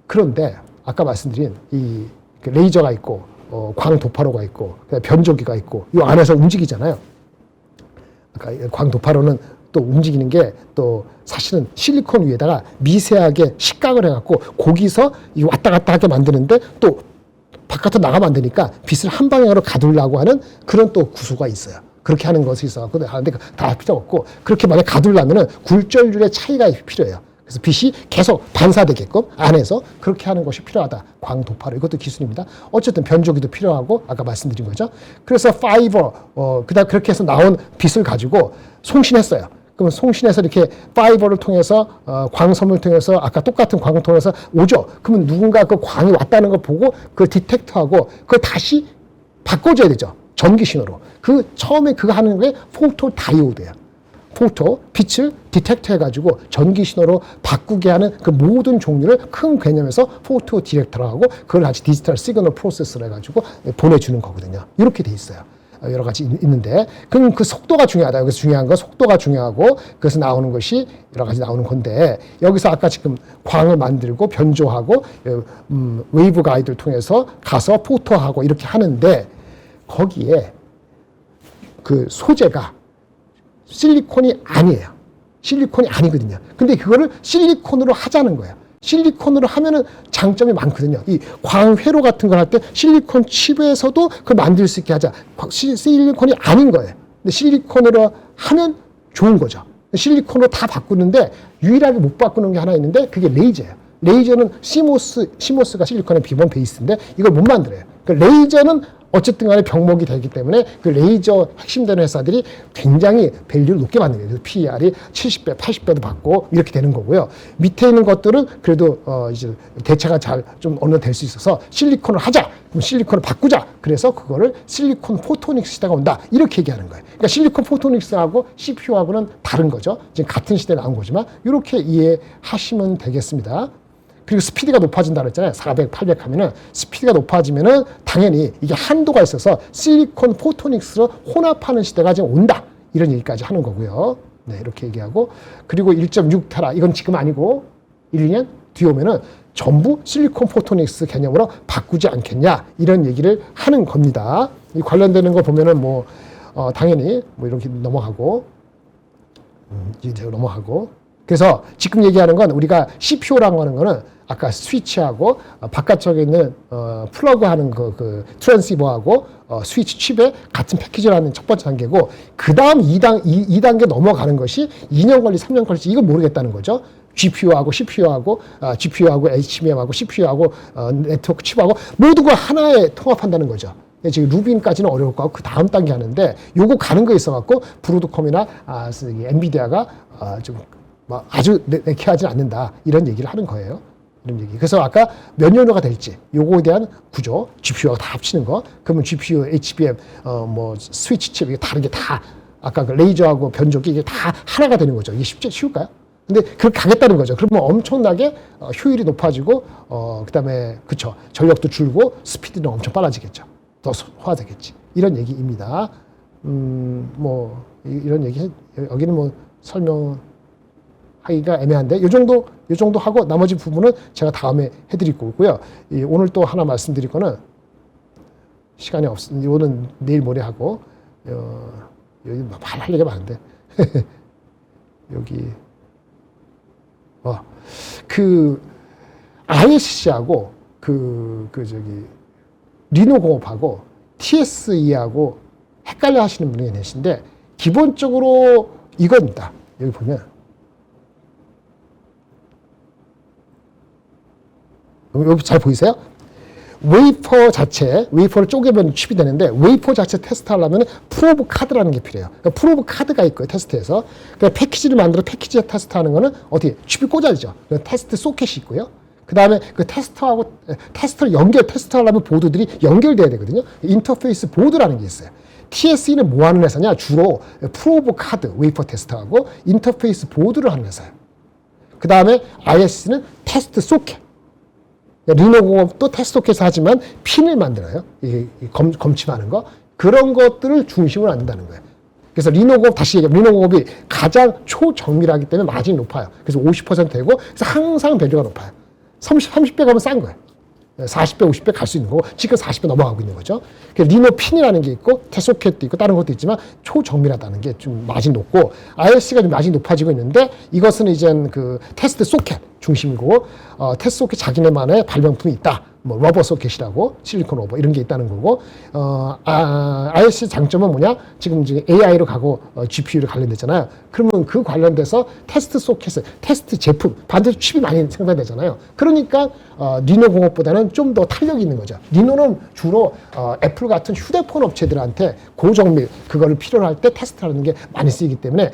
그런데 아까 말씀드린 이 레이저가 있고, 광 도파로가 있고, 변조기가 있고, 이 안에서 움직이잖아요. 아까 광 도파로는 또 움직이는 게 또 사실은 실리콘 위에다가 미세하게 식각을 해갖고 거기서 이 왔다 갔다 하게 만드는데, 또 바깥으로 나가면 안 되니까 빛을 한 방향으로 가두려고 하는 그런 또 구조가 있어요. 그렇게 하는 것이 있어갖고 하는데 다 필요 없고, 그렇게 만약 가두려면은 굴절률의 차이가 필요해요. 그래서 빛이 계속 반사되게끔 안에서 그렇게 하는 것이 필요하다. 광도파로, 이것도 기술입니다. 어쨌든 변조기도 필요하고, 아까 말씀드린 거죠. 그래서 파이버, 그다음 그렇게 해서 나온 빛을 가지고 송신했어요. 그러면 송신해서 이렇게 파이버를 통해서, 광섬을 통해서 아까 똑같은 광을 통해서 오죠. 그러면 누군가 그 광이 왔다는 걸 보고 그걸 디텍트하고 그걸 다시 바꿔줘야 되죠. 전기 신호로. 처음에 그거 하는 게 포토 다이오드예요. 빛을 디텍트 해가지고 전기 신호로 바꾸게 하는 그 모든 종류를 큰 개념에서 포토 디렉터라고, 그걸 같이 디지털 시그널 프로세스를 해가지고 보내주는 거거든요. 이렇게 돼 있어요. 여러 가지 있는데, 그럼 그 속도가 중요하다. 여기서 중요한 건 속도가 중요하고, 그래서 나오는 것이 여러 가지 나오는 건데, 여기서 아까 지금 광을 만들고 변조하고, 웨이브 가이드를 통해서 가서 포토하고 이렇게 하는데, 거기에 그 소재가 실리콘이 아니에요. 실리콘이 아니거든요. 근데 그거를 실리콘으로 하자는 거예요. 실리콘으로 하면은 장점이 많거든요. 이 광회로 같은 걸 할 때 실리콘 칩에서도 그걸 만들 수 있게 하자. 실리콘이 아닌 거예요. 근데 실리콘으로 하면 좋은 거죠. 실리콘으로 다 바꾸는데 유일하게 못 바꾸는 게 하나 있는데, 그게 레이저예요. 레이저는 CMOS가 실리콘의 기본 베이스인데 이걸 못 만들어요. 그러니까 레이저는 어쨌든 간에 병목이 되기 때문에 그 레이저 핵심되는 회사들이 굉장히 밸류를 높게 받는 거예요. 그래서 PER이 70배, 80배도 받고 이렇게 되는 거고요. 밑에 있는 것들은 그래도 이제 대체가 잘 좀 어느 정도 될 수 있어서 실리콘을 하자. 그럼 실리콘을 바꾸자. 그래서 그거를 실리콘 포토닉스 시대가 온다. 이렇게 얘기하는 거예요. 그러니까 실리콘 포토닉스하고 CPU하고는 다른 거죠. 지금 같은 시대에 나온 거지만 이렇게 이해하시면 되겠습니다. 그리고 스피드가 높아진다 그랬잖아요. 400, 800 하면은 스피드가 높아지면은 당연히 이게 한도가 있어서 실리콘 포토닉스로 혼합하는 시대가 지금 온다. 이런 얘기까지 하는 거고요. 네, 이렇게 얘기하고 그리고 1.6테라 이건 지금 아니고 1, 2년 뒤에 오면은 전부 실리콘 포토닉스 개념으로 바꾸지 않겠냐 이런 얘기를 하는 겁니다. 이 관련되는 거 보면은 뭐 당연히 뭐 이렇게 넘어가고 이제 넘어가고 그래서 지금 얘기하는 건 우리가 CPU라고 하는 거는 아까 스위치하고 바깥쪽에 있는 플러그하는 그 트랜시버하고 스위치 칩에 같은 패키지라는 첫 번째 단계고 그 다음 2단계 넘어가는 것이 2년 걸리 3년 걸릴지 이걸 모르겠다는 거죠. GPU하고 CPU하고 GPU하고 HBM하고 CPU하고 네트워크 칩하고 모두가 하나에 통합한다는 거죠. 지금 루빈까지는 어려울 것 같고 그 다음 단계 하는데 요거 가는 거 있어갖고 브로드컴이나 엔비디아가 좀 아주 내키하지 않는다 이런 얘기를 하는 거예요. 이런 얘기. 그래서 아까 몇 년호가 될지 요거에 대한 구조, GPU하고 다 합치는 거. 그러면 GPU, HBM, 뭐 스위치 칩 이게 다른 게 다 아까 그 레이저하고 변조기 이게 다 하나가 되는 거죠. 이게 쉬울까요? 근데 그렇게 가겠다는 거죠. 그러면 엄청나게 효율이 높아지고 그다음에 그쵸 전력도 줄고 스피드는 엄청 빨라지겠죠. 더 소화되겠지. 이런 얘기입니다. 뭐 이런 얘기 여기는 뭐 설명하기가 애매한데 요 정도 하고 나머지 부분은 제가 다음에 해드릴 거고요. 오늘 또 하나 말씀드릴 거는 시간이 없으니 이거는 내일 모레 하고 여기 말할 얘기가 많은데 여기 그 ISC하고 리노공업하고 TSE하고 헷갈려 하시는 분이 계신데 기본적으로 이겁니다. 여기 보면 여기 잘 보이세요? 웨이퍼 자체, 웨이퍼를 쪼개면 칩이 되는데 웨이퍼 자체 테스트하려면 프로브 카드라는 게 필요해요. 그러니까 프로브 카드가 있고요. 테스트에서. 그러니까 패키지를 만들어 패키지에 테스트하는 거는 어떻게 칩이 꽂아지죠. 테스트 소켓이 있고요. 그 다음에 그 테스터하고 테스터를 테스트하려면 보드들이 연결돼야 되거든요. 인터페이스 보드라는 게 있어요. TSE는 뭐 하는 회사냐? 주로 프로브 카드, 웨이퍼 테스트하고 인터페이스 보드를 하는 회사예요. 그 다음에 ISC는 테스트 소켓. 리노공업도 테스트 소켓을 하지만 핀을 만들어요. 검침하는 거. 그런 것들을 중심으로 한다는 거예요. 그래서 리노공업, 다시 얘기하면 리노공업이 가장 초정밀하기 때문에 마진이 높아요. 그래서 50% 되고, 그래서 항상 밸류가 높아요. 30배 가면 싼 거예요. 40배, 50배 갈 수 있는 거고, 지금 40배 넘어가고 있는 거죠. 리노 핀이라는 게 있고, 테소켓도 있고, 다른 것도 있지만, 초정밀하다는 게 좀 마진 높고, ISC가 좀 마진이 높아지고 있는데, 이것은 이제 그 테스트 소켓 중심이고, 테스트 소켓 자기네만의 발명품이 있다. 뭐, 러버 소켓이라고, 실리콘 러버, 이런 게 있다는 거고, ISC 장점은 뭐냐? 지금 AI로 가고, GPU를 관련됐잖아요. 그러면 그 관련돼서 테스트 소켓을, 테스트 제품, 반드시 칩이 많이 생산되잖아요. 그러니까, 리노 공업보다는 좀 더 탄력이 있는 거죠. 리노는 주로, 애플 같은 휴대폰 업체들한테 고정밀, 그거를 필요로 할 때 테스트하는 게 많이 쓰이기 때문에,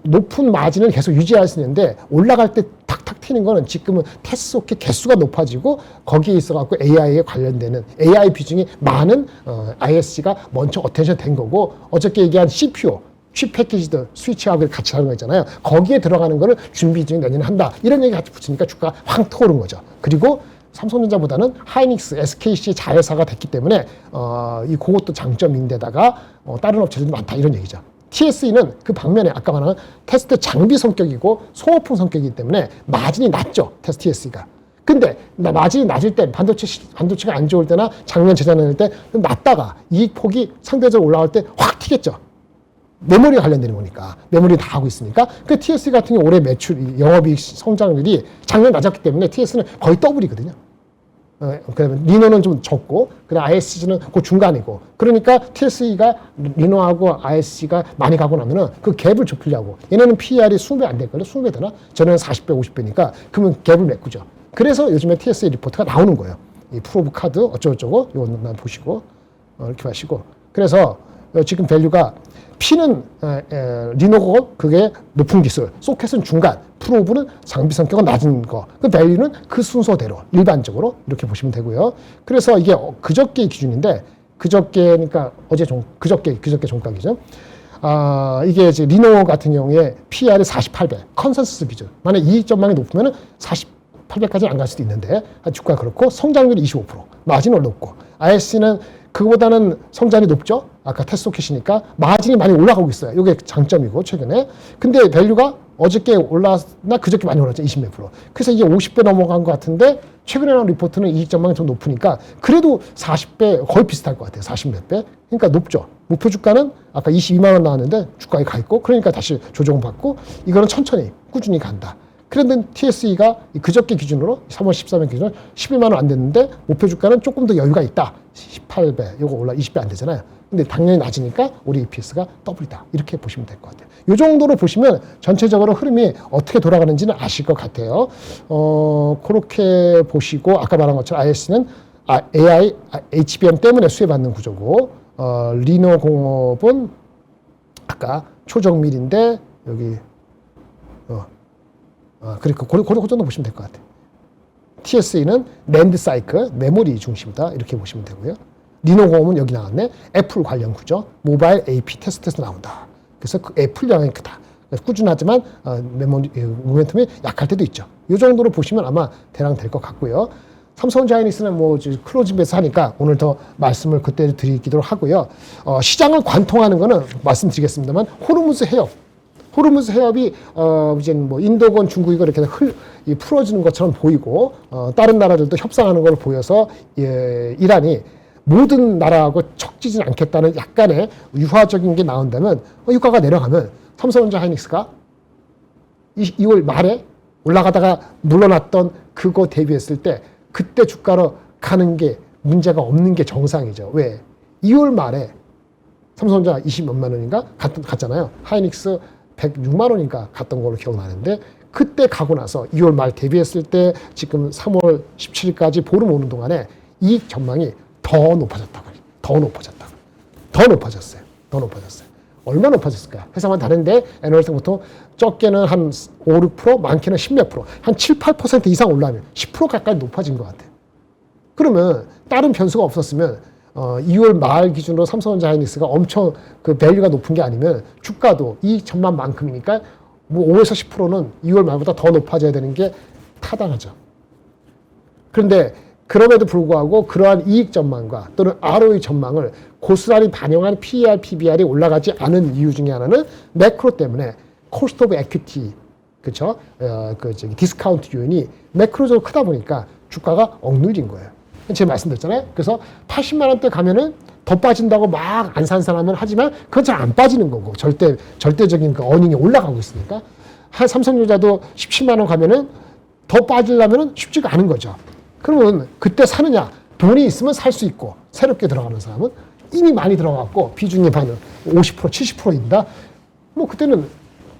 높은 마진을 계속 유지할 수 있는데 올라갈 때 탁탁 튀는 거는 지금은 테스트 소켓 개수가 높아지고 거기에 있어갖고 AI에 관련되는 AI 비중이 많은 ISC가 먼저 어텐션 된 거고 어저께 얘기한 CPU 칩 패키지도 스위치하고 같이 하는 거 있잖아요. 거기에 들어가는 거를 준비 중에 내년에 한다. 이런 얘기 같이 붙이니까 주가 확 터오른 거죠. 그리고 삼성전자보다는 하이닉스, SKC 자회사가 됐기 때문에 그것도 장점인데다가 다른 업체들도 많다 이런 얘기죠. TSE는 그 방면에 아까 말한 테스트 장비 성격이고 소모품 성격이기 때문에 마진이 낮죠. 테스트 TSE가. 근데 마진이 낮을 때 반도체가 안 좋을 때나 작년 재작년일 때 낮다가 이익 폭이 상대적으로 올라갈 때 확 튀겠죠. 메모리가 관련되는 거니까. 메모리 다 하고 있으니까. 그 TSE 같은 경우 올해 매출, 영업이익 성장률이 작년 낮았기 때문에 TSE는 거의 더블이거든요. 그다음에 리노는 좀 적고, 그다음 ISC는 그 중간이고, 그러니까 TSE가 리노하고 ISC가 많이 가고 나면은 그 갭을 좁히려고, 얘네는 PER이 20배 안 될걸요? 20배 되나? 저는 40배, 50배니까 그러면 갭을 메꾸죠. 그래서 요즘에 TSE 리포트가 나오는 거예요. 이 프로브 카드 어쩌고저쩌고 이거는 보시고 이렇게 하시고, 그래서 지금 밸류가 P는 리노고 그게 높은 기술, 소켓은 중간, 프로브는 장비 성격은 낮은 거. 그 밸류는 그 순서대로 일반적으로 이렇게 보시면 되고요. 그래서 이게 그저께 기준인데, 그저께니까 그저께 종가 기준. 이게 이제 리노 같은 경우에 PR이 48배, 컨센서스 기준. 만약 이익 전망이 높으면은 48배까지 안 갈 수도 있는데, 주가 그렇고, 성장률이 25%, 마진은 높고, ISC는 그거보다는 성장이 높죠. 아까 테스토켓이니까 마진이 많이 올라가고 있어요. 이게 장점이고 최근에. 근데 밸류가 어저께 올랐나 그저께 많이 올랐죠. 20몇 프로. 그래서 이게 50배 넘어간 것 같은데, 최근에 나온 리포트는 이익 전망이 좀 높으니까 그래도 40배 거의 비슷할 것 같아요. 40몇 배. 그러니까 높죠. 목표 주가는 아까 22만 원 나왔는데 주가에 가 있고, 그러니까 다시 조정받고, 이거는 천천히 꾸준히 간다. 그런데 TSE가 그저께 기준으로 3월 13일 기준으로 11만 원 안 됐는데, 목표 주가는 조금 더 여유가 있다. 18배, 요거 올라 20배 안 되잖아요. 근데 당연히 낮으니까 우리 EPS가 더블이다. 이렇게 보시면 될 것 같아요. 이 정도로 보시면 전체적으로 흐름이 어떻게 돌아가는지는 아실 것 같아요. 그렇게 보시고, 아까 말한 것처럼 IS는 AI, HBM 때문에 수혜받는 구조고, 리노 공업은 아까 초정밀인데, 여기, 그러니까 그 정도 보시면 될 것 같아요. TSE는 랜드 사이클, 메모리 중심이다. 이렇게 보시면 되고요. 리노공업은 여기 나왔네. 애플 관련 구조, 모바일 AP 테스트에서 나온다. 그래서 그 애플 영향이 크다. 꾸준하지만 메모리 모멘텀이 약할 때도 있죠. 이 정도로 보시면 아마 대략 될 것 같고요. 삼성전자 하이닉스는 뭐 클로징 베이스 하니까 오늘 더 말씀을 그때 드리기도 하고요. 시장을 관통하는 거는 말씀드리겠습니다만, 호르무즈 해협이 이제 뭐 인도건 중국이건 이렇게 풀어지는 것처럼 보이고, 다른 나라들도 협상하는 걸 보여서 이란이 모든 나라하고 척지진 않겠다는 약간의 유화적인 게 나온다면, 유가가 내려가면 삼성전자 하이닉스가 2월 말에 올라가다가 물러났던 그거 대비했을 때 그때 주가로 가는 게 문제가 없는 게 정상이죠. 왜? 2월 말에 삼성전자 20몇만 원인가 갔잖아요. 하이닉스 106만 원인가 갔던 걸로 기억나는데, 그때 가고 나서 2월 말 대비했을 때 지금 3월 17일까지 보름 오는 동안에 이익 전망이 더 높아졌다고. 더 높아졌어요. 얼마 높아졌을까요? 회사만 다른데 애널리스트 보통 적게는 한 5, 6%, 많게는 10몇 %, 한 7, 8% 이상 올라가면 10% 가까이 높아진 것 같아요. 그러면 다른 변수가 없었으면 2월 말 기준으로 삼성전자 하이닉스가 엄청 그 밸류가 높은 게 아니면 주가도 이익 전망만큼이니까 뭐 5에서 10%는 2월 말보다 더 높아져야 되는 게 타당하죠. 그런데 그럼에도 불구하고 그러한 이익 전망과 또는 ROE 전망을 고스란히 반영한 PER, PBR이 올라가지 않은 이유 중에 하나는 매크로 때문에 코스트 오브 에퀴티, 그렇죠? 디스카운트 요인이 매크로적으로 크다 보니까 주가가 억눌린 거예요. 제가 말씀드렸잖아요. 그래서 80만 원대 가면은 더 빠진다고 막 안 산 사람은 하지만 그건 잘 안 빠지는 거고, 절대적인 그 어닝이 올라가고 있으니까. 한 삼성전자도 17만 원 가면은 더 빠지려면은 쉽지가 않은 거죠. 그러면 그때 사느냐? 돈이 있으면 살 수 있고, 새롭게 들어가는 사람은 이미 많이 들어갔고 비중이 반 50%, 70%인다. 뭐 그때는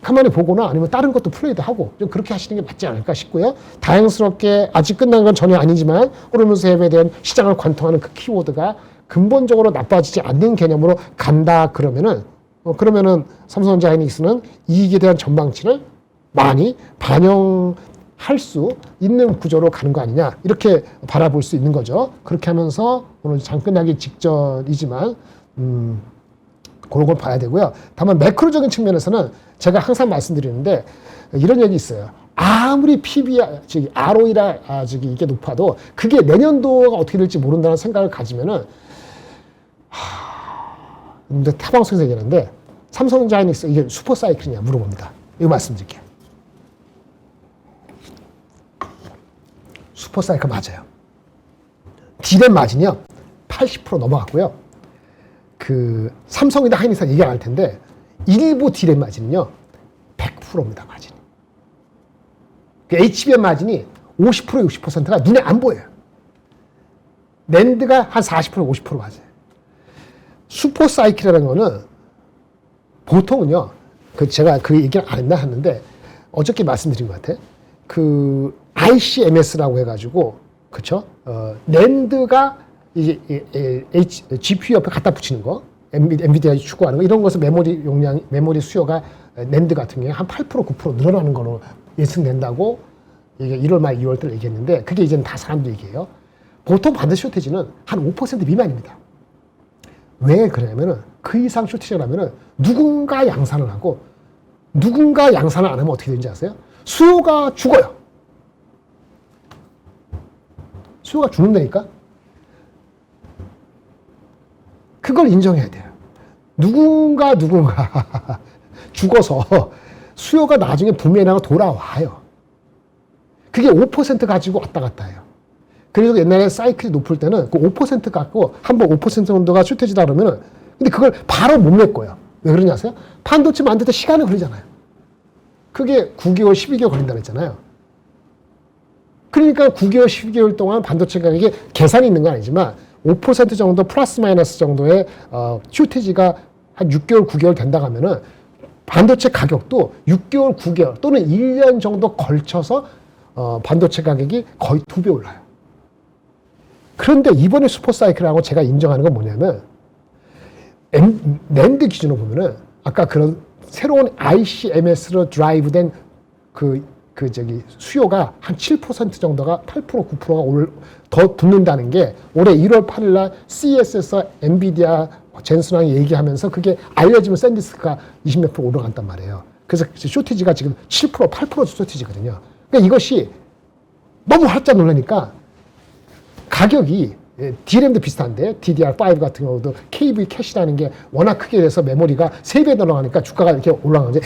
가만히 보거나 아니면 다른 것도 플레이도 하고 좀 그렇게 하시는 게 맞지 않을까 싶고요. 다행스럽게 아직 끝난 건 전혀 아니지만, 호르무즈 해협에 대한 시장을 관통하는 그 키워드가 근본적으로 나빠지지 않는 개념으로 간다 그러면은 삼성전자 하이닉스는 이익에 대한 전망치를 많이 반영할 수 있는 구조로 가는 거 아니냐, 이렇게 바라볼 수 있는 거죠. 그렇게 하면서 오늘 장 끝나기 직전이지만 그런 걸 봐야 되고요. 다만 매크로적인 측면에서는 제가 항상 말씀드리는데 이런 얘기 있어요. 아무리 PBR, 즉 ROE라 이게 높아도 그게 내년도가 어떻게 될지 모른다는 생각을 가지면은 근데 타방송에서 얘기하는데, 삼성전자 하이닉스 이게 슈퍼 사이클이냐 물어봅니다. 이거 말씀드릴게요. 슈퍼 사이클 맞아요. 디램 마진이요 80% 넘어갔고요. 그 삼성이나 하이닉스 얘기 안 할 텐데 일부 디램 마진은요 100%입니다. 마진이. 그 HBM 마진이 50% 60%가 눈에 안 보여요. 낸드가 한 40% 50% 맞아요. 슈퍼 사이클이라는 거는 보통은요, 제가 그 얘기를 안 했나 하는데 어저께 말씀드린 것 같아. 그 ICMS라고 해가지고, 그쵸? 낸드가 이제 GPU 옆에 갖다 붙이는 거, 엔비디아 추구하는 거, 이런 것은 메모리 수요가 낸드 같은 경우에 한 8% 9% 늘어나는 거로 예측된다고 이게 1월 말 2월 달 얘기했는데, 그게 이제는 다 사람들 얘기예요. 보통 반도체 쇼티지는 한 5% 미만입니다. 왜 그러냐면은 그 이상 쇼티지가 나면은 누군가 양산을 하고, 누군가 양산을 안 하면 어떻게 되는지 아세요? 수요가 죽어요. 수요가 죽는다니까? 그걸 인정해야 돼요. 누군가 죽어서 수요가 나중에 붐메랑으로 돌아와요. 그게 5% 가지고 왔다 갔다 해요. 그래서 옛날에 사이클이 높을 때는 그 5% 갖고 한번 5% 정도가 쇼티지다 그러면은, 근데 그걸 바로 못 메꿔요. 왜 그러냐 아세요? 반도체 만들 때 시간이 걸리잖아요. 그게 9개월, 12개월 걸린다고 했잖아요. 그러니까 9개월, 12개월 동안 반도체 가격이 계산이 있는 건 아니지만 5% 정도 플러스 마이너스 정도의 쇼티지가 한 6개월, 9개월 된다 하면은 반도체 가격도 6개월, 9개월 또는 1년 정도 걸쳐서 반도체 가격이 거의 2배 올라요. 그런데 이번에 슈퍼사이클하고 제가 인정하는 건 뭐냐면, 낸드 기준으로 보면은 아까 그런 새로운 ICMS로 드라이브된 수요가 한 7% 정도가 8% 9%가 더 붙는다는 게 올해 1월 8일 날 CES에서 엔비디아 젠슨왕이 얘기하면서 그게 알려지면 샌디스크가 20몇 % 올라간단 말이에요. 그래서 쇼티지가 지금 7% 8% 쇼티지거든요. 그러니까 이것이 너무 활짝 놀라니까 가격이 DRAM도 비슷한데 DDR5 같은 경우도 KV 캐시라는 게 워낙 크게 돼서 메모리가 3배 늘어나니까 주가가 이렇게 올라가는데,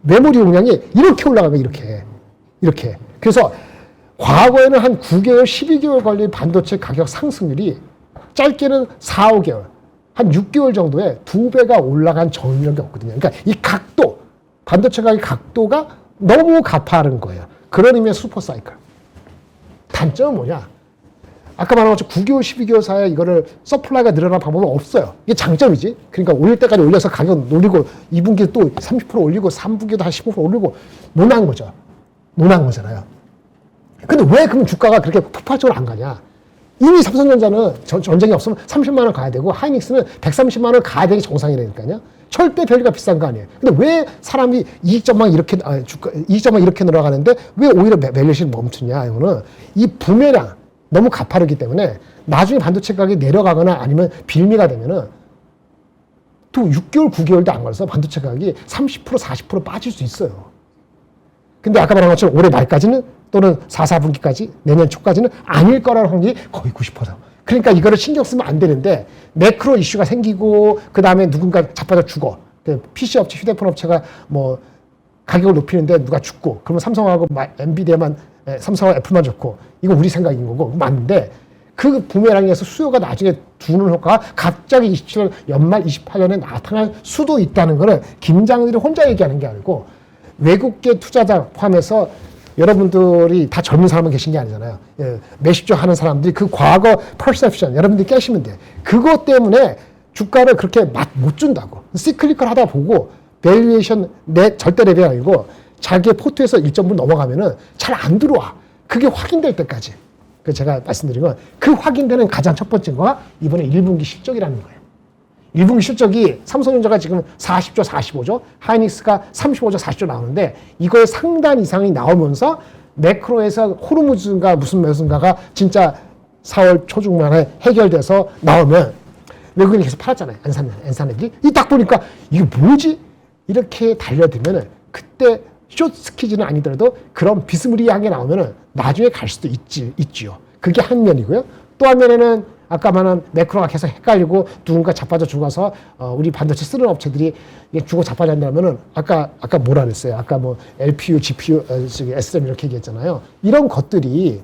메모리 용량이 이렇게 올라가면 이렇게. 그래서 과거에는 한 9개월, 12개월 걸린 반도체 가격 상승률이 짧게는 4, 5개월, 한 6개월 정도에 2배가 올라간 적이 없거든요. 그러니까 이 각도, 반도체 가격 각도가 너무 가파른 거예요. 그런 의미의 슈퍼사이클. 단점은 뭐냐? 아까 말한 것처럼 9개월, 12개월 사이에 이거를 서플라이가 늘어나는 방법은 없어요. 이게 장점이지. 그러니까 올릴 때까지 올려서 가격 올리고 2분기에 또 30% 올리고 3분기에도 한 15% 올리고 논한 거잖아요. 근데 왜 그럼 주가가 그렇게 폭발적으로 안 가냐? 이미 삼성전자는 전쟁이 없으면 30만 원 가야 되고 하이닉스는 130만 원 가야 되는 게 정상이라니까요. 절대 별리가 비싼 거 아니에요. 근데 왜 사람이 이익점만 이렇게 늘어가는데 왜 오히려 밸류에이션이 멈추냐? 이거는 이 부메랑 너무 가파르기 때문에 나중에 반도체 가격이 내려가거나 아니면 빌미가 되면은 또 6개월, 9개월도 안 걸려서 반도체 가격이 30%, 40% 빠질 수 있어요. 근데 아까 말한 것처럼 올해 말까지는 또는 4, 4분기까지 내년 초까지는 아닐 거라는 확률이 거의 90%. 그러니까 이거를 신경 쓰면 안 되는데 매크로 이슈가 생기고 그 다음에 누군가 자빠져 죽어. PC 업체, 휴대폰 업체가 뭐 가격을 높이는데 누가 죽고 그러면 삼성하고 엔비디아만, 삼성하고 애플만 좋고 이거 우리 생각인 거고 맞는데 그 부메랑에서 수요가 나중에 두는 효과가 갑자기 27년 연말 28년에 나타날 수도 있다는 거는 김장들이 혼자 얘기하는 게 아니고 외국계 투자자 포함해서 여러분들이 다 젊은 사람은 계신 게 아니잖아요. 몇십조 하는 사람들이 그 과거 퍼셉션 여러분들이 깨시면 돼. 그것 때문에 주가를 그렇게 못 준다고. 시클리컬 하다 보고 밸류에이션 내 절대 레벨이 아니고 자기의 포트에서 일정 부분 넘어가면은 잘 안 들어와. 그게 확인될 때까지. 그 제가 말씀드린 건 그 확인되는 가장 첫 번째가 이번에 1분기 실적이라는 거예요. 1분기 실적이 삼성전자가 지금 40조, 45조, 하이닉스가 35조, 40조 나오는데 이거의 상단 이상이 나오면서 매크로에서 호르무즈인가 무슨가가 진짜 4월 초중반에 해결돼서 나오면 외국인이 계속 팔았잖아요. 안 사는 애들이. 이 딱 보니까 이게 뭐지? 이렇게 달려들면은 그때 숏스키즈는 아니더라도 그런 비스무리하게 나오면은 나중에 갈 수도 있지요. 그게 한 면이고요. 또 한 면에는 아까 말한 매크로가 계속 헷갈리고 누군가 자빠져 죽어서 우리 반도체 쓰는 업체들이 죽어 자빠져 한다면은 아까 뭐라 그랬어요? 아까 뭐 LPU, GPU, SRAM 이렇게 얘기했잖아요. 이런 것들이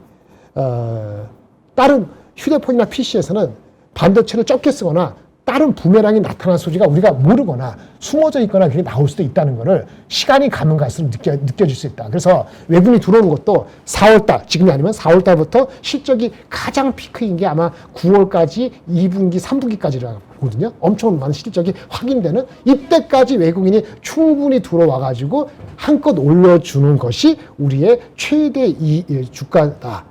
다른 휴대폰이나 PC에서는 반도체를 적게 쓰거나 다른 부메랑이 나타날 소지가 우리가 모르거나 숨어져 있거나 그게 나올 수도 있다는 거를 시간이 가면 갈수록 느껴질 수 있다. 그래서 외국인이 들어오는 것도 4월달, 지금이 아니면 4월달부터 실적이 가장 피크인 게 아마 9월까지 2분기, 3분기까지라거든요. 엄청 많은 실적이 확인되는 이때까지 외국인이 충분히 들어와가지고 한껏 올려주는 것이 우리의 최대 주가다.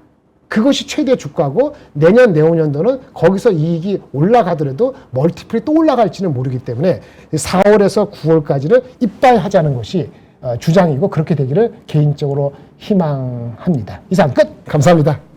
그것이 최대 주가고 내년 내후년도는 거기서 이익이 올라가더라도 멀티플이 또 올라갈지는 모르기 때문에 4월에서 9월까지를 이빨하자는 것이 주장이고 그렇게 되기를 개인적으로 희망합니다. 이상 끝! 감사합니다.